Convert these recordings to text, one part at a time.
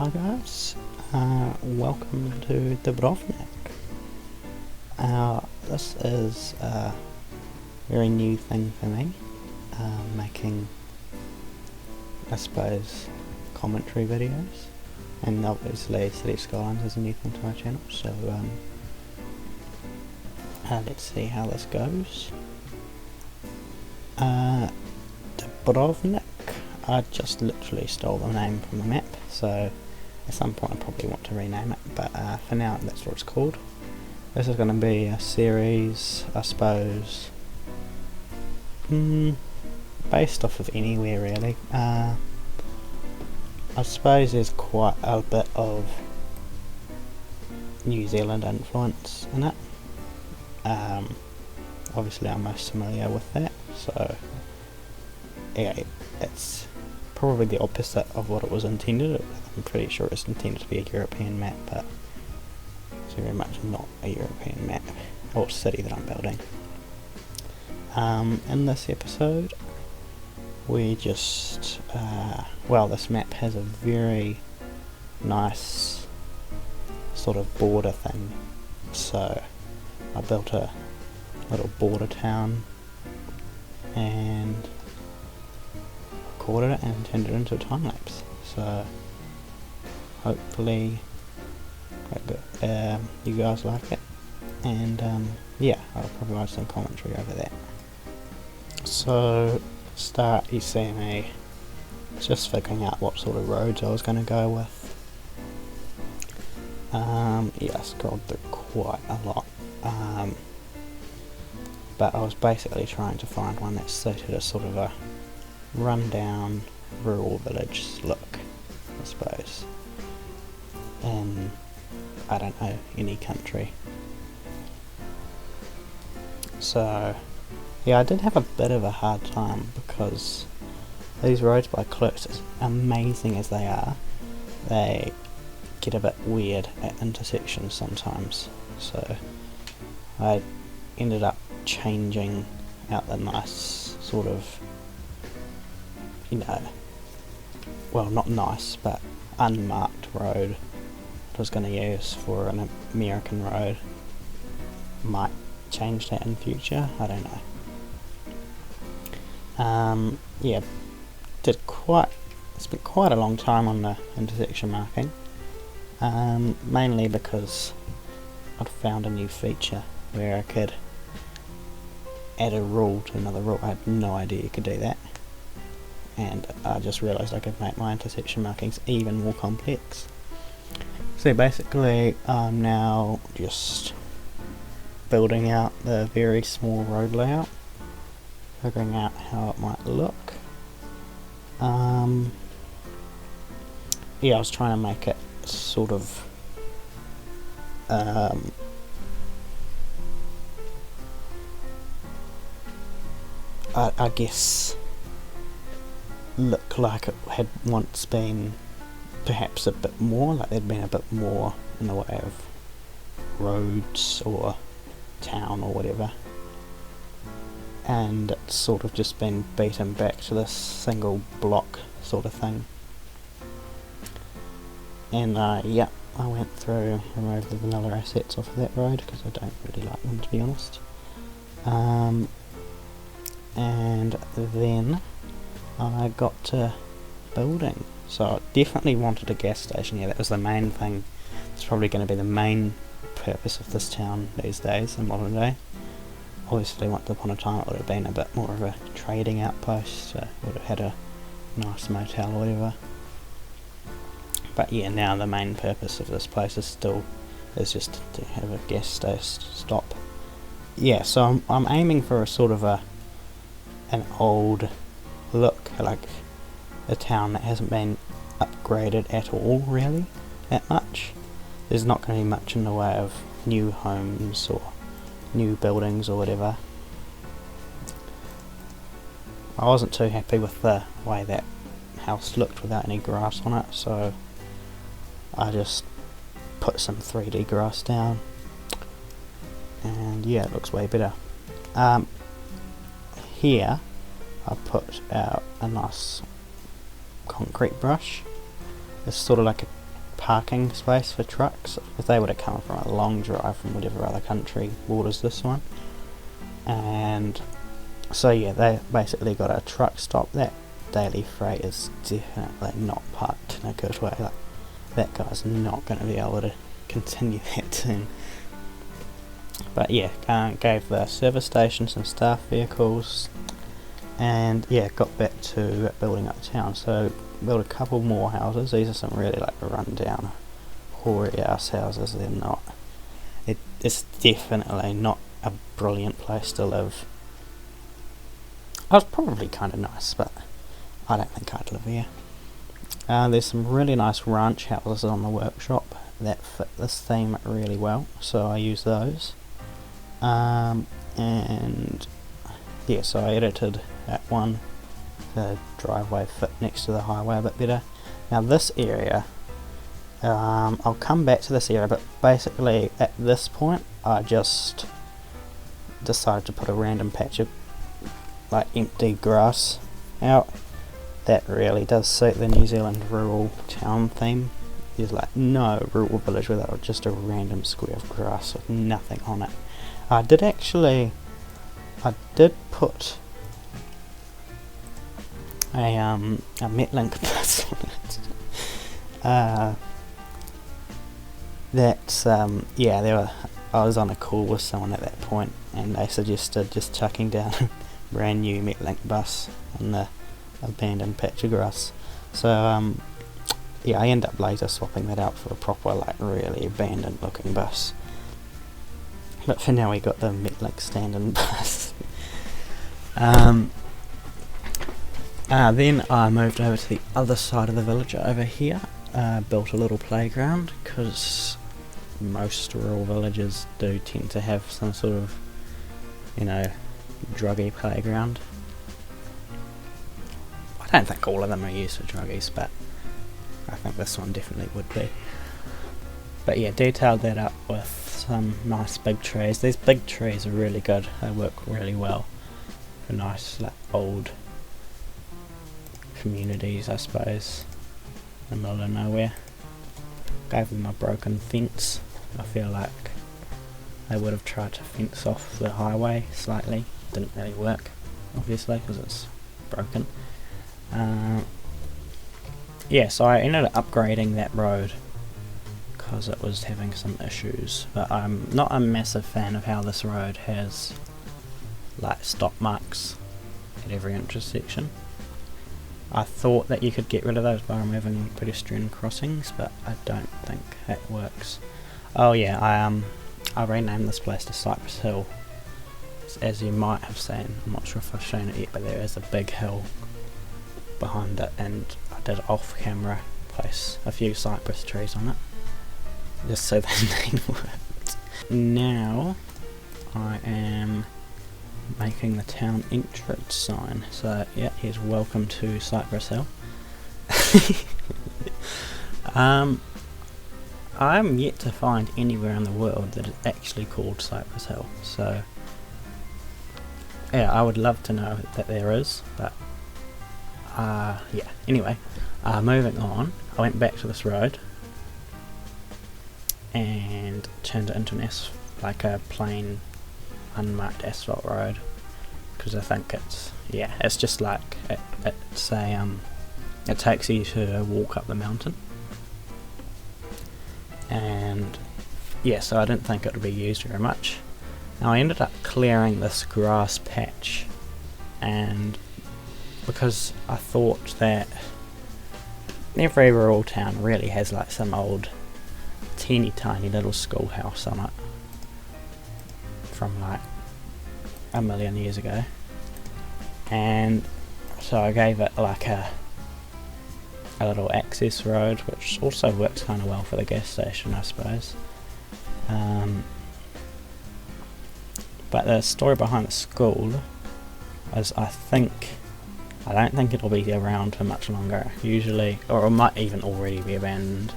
Hi guys, welcome to Dubrovnik. This is a very new thing for me, making, I suppose, commentary videos, and obviously City Skylines is a new thing to my channel, so let's see how this goes. Dubrovnik, I just literally stole the name from the map, so at some point I probably want to rename it, but for now that's what it's called. This is going to be a series, I suppose, based off of anywhere really. I suppose there's quite a bit of New Zealand influence in it. Obviously I'm most familiar with that, so yeah, it's probably the opposite of what it was intended. I'm pretty sure it's intended to be a European map, but it's very much not a European map or city that I'm building. In this episode we just, well, this map has a very nice sort of border thing, so I built a little border town and recorded it and turned it into a time lapse, so hopefully you guys like it, and yeah, I'll provide some commentary over that. So start, you see me just figuring out what sort of roads I was going to go with. Yeah, I scrolled through quite a lot, but I was basically trying to find one that suited a sort of a rundown rural village look, I suppose, in, I don't know, any country. So yeah, I did have a bit of a hard time because these roads by Clerks, as amazing as they are, they get a bit weird at intersections sometimes, so I ended up changing out the nice sort of, you know, well, not nice, but unmarked road I was going to use for an American road. Might change that in future, I don't know. Yeah, spent quite a long time on the intersection marking, mainly because I'd found a new feature where I could add a rule to another rule. I had no idea you could do that, and I just realised I could make my intersection markings even more complex. So basically I'm now just building out the very small road layout, figuring out how it might look. Yeah, I was trying to make it sort of I guess look like it had once been perhaps a bit more, like there'd been a bit more in the way of roads or town or whatever, and it's sort of just been beaten back to this single block sort of thing. And yeah, I went through, removed the vanilla assets off of that road because I don't really like them, to be honest. And then I got to building. So I definitely wanted a gas station here. That was the main thing. It's probably going to be the main purpose of this town these days, in modern day. Obviously once upon a time it would have been a bit more of a trading outpost, so would have had a nice motel or whatever. But yeah, now the main purpose of this place is just to have a gas station stop. Yeah, so I'm aiming for a sort of an old look, like a town that hasn't been upgraded at all, really, that much. There's not going to be much in the way of new homes or new buildings or whatever. I wasn't too happy with the way that house looked without any grass on it, so I just put some 3D grass down, and yeah, it looks way better. Here I put out a nice concrete brush. It's sort of like parking space for trucks, because they would have come from a long drive from whatever other country borders this one. And so yeah, they basically got a truck stop. That daily freight is definitely not parked in a good way. Like, that guy's not going to be able to continue that turn. But yeah, gave the service station some staff vehicles, and yeah, got back to building up town. So built a couple more houses. These are some really like run down, hoary ass houses. They're not. It's definitely not a brilliant place to live. I was probably kind of nice, but I don't think I'd live here. There's some really nice ranch houses on the workshop that fit this theme really well, so I use those. And yeah, so I edited that one. The driveway fit next to the highway a bit better. Now this area, I'll come back to this area, but basically at this point I just decided to put a random patch of like empty grass out. That really does suit the New Zealand rural town theme. There's like no rural village without just a random square of grass with nothing on it. I did put a Metlink bus on it. I was on a call with someone at that point, and they suggested just chucking down a brand new Metlink bus on the abandoned patch of grass. So yeah, I end up later swapping that out for a proper, like, really abandoned looking bus. But for now we got the Metlink stand-in bus. Then I moved over to the other side of the village over here. Built a little playground, because most rural villages do tend to have some sort of, druggy playground. I don't think all of them are used for druggies, but I think this one definitely would be. But yeah, detailed that up with some nice big trees. These big trees are really good. They work really well for nice, like, old communities, I suppose, in the middle of nowhere. Gave them a broken fence. I feel like they would have tried to fence off the highway slightly. Didn't really work, obviously, because it's broken. Yeah, so I ended up upgrading that road because it was having some issues, but I'm not a massive fan of how this road has like stop marks at every intersection. I thought that you could get rid of those by removing pedestrian crossings, but I don't think that works. Oh yeah, I renamed this place to Cypress Hill. As you might have seen, I'm not sure if I've shown it yet, but there is a big hill behind it, and I did off camera place a few cypress trees on it, just so the name worked. Now I am making the town entrance sign, so yeah, here's welcome to Cypress Hill. I'm yet to find anywhere in the world that is actually called Cypress Hill, so yeah, I would love to know that there is, but yeah, anyway, moving on, I went back to this road and turned it into like a plain unmarked asphalt road, because I think it's just like it's a it takes you to walk up the mountain, and yeah, so I didn't think it would be used very much. Now I ended up clearing this grass patch, and because I thought that every rural town really has like some old teeny tiny little schoolhouse on it from like a million years ago, and so I gave it like a little access road, which also works kind of well for the gas station, I suppose. But the story behind the school is I don't think it'll be around for much longer, usually, or it might even already be abandoned.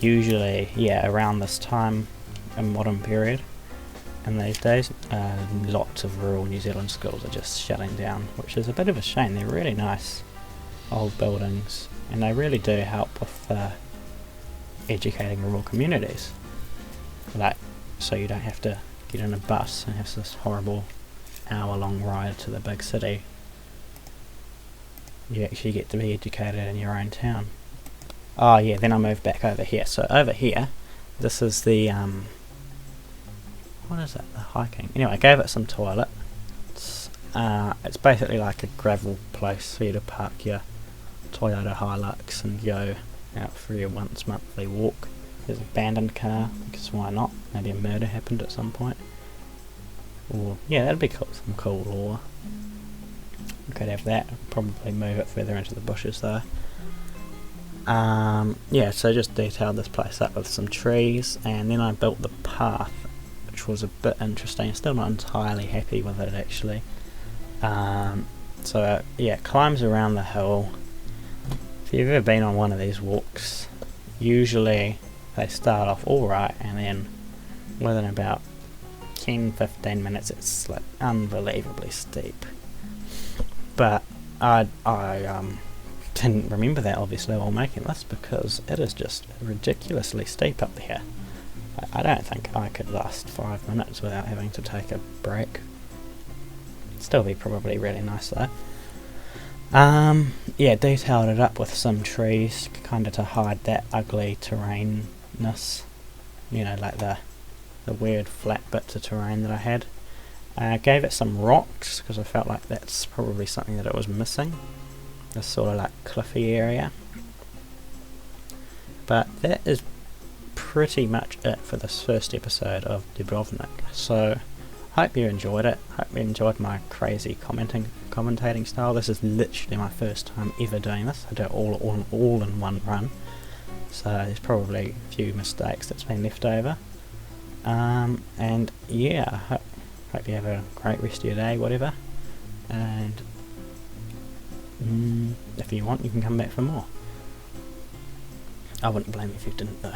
Usually, yeah, around this time in modern period. And these days, lots of rural New Zealand schools are just shutting down, which is a bit of a shame. They're really nice old buildings, and they really do help with educating rural communities. Like, so you don't have to get in a bus and have this horrible hour-long ride to the big city. You actually get to be educated in your own town. Oh yeah, then I moved back over here. So over here, this is the what is it? The hiking. Anyway, I gave it some toilet. It's basically like a gravel place for you to park your Toyota Hilux and go out for your once monthly walk. There's an abandoned car, because why not? Maybe a murder happened at some point. Or, yeah, that'd be cool, some cool lore. We could have that. Probably move it further into the bushes though. Yeah, so just detailed this place up with some trees, and then I built the path, which was a bit interesting. Still not entirely happy with it actually. So yeah, it climbs around the hill. If you've ever been on one of these walks, usually they start off alright, and then within about 10-15 minutes it's like unbelievably steep. But I didn't remember that obviously while making this, because it is just ridiculously steep up here. I don't think I could last 5 minutes without having to take a break. Still be probably really nice though. Yeah, detailed it up with some trees, kind of to hide that ugly terrainness. You know, like the weird flat bits of terrain that I had. Gave it some rocks, because I felt like that's probably something that it was missing. This sort of like cliffy area. But that is pretty much it for this first episode of Dubrovnik. So, hope you enjoyed it. Hope you enjoyed my crazy commentating style. This is literally my first time ever doing this. I do it all in one run. So there's probably a few mistakes that's been left over. And yeah, hope you have a great rest of your day, whatever. And if you want, you can come back for more. I wouldn't blame you if you didn't though.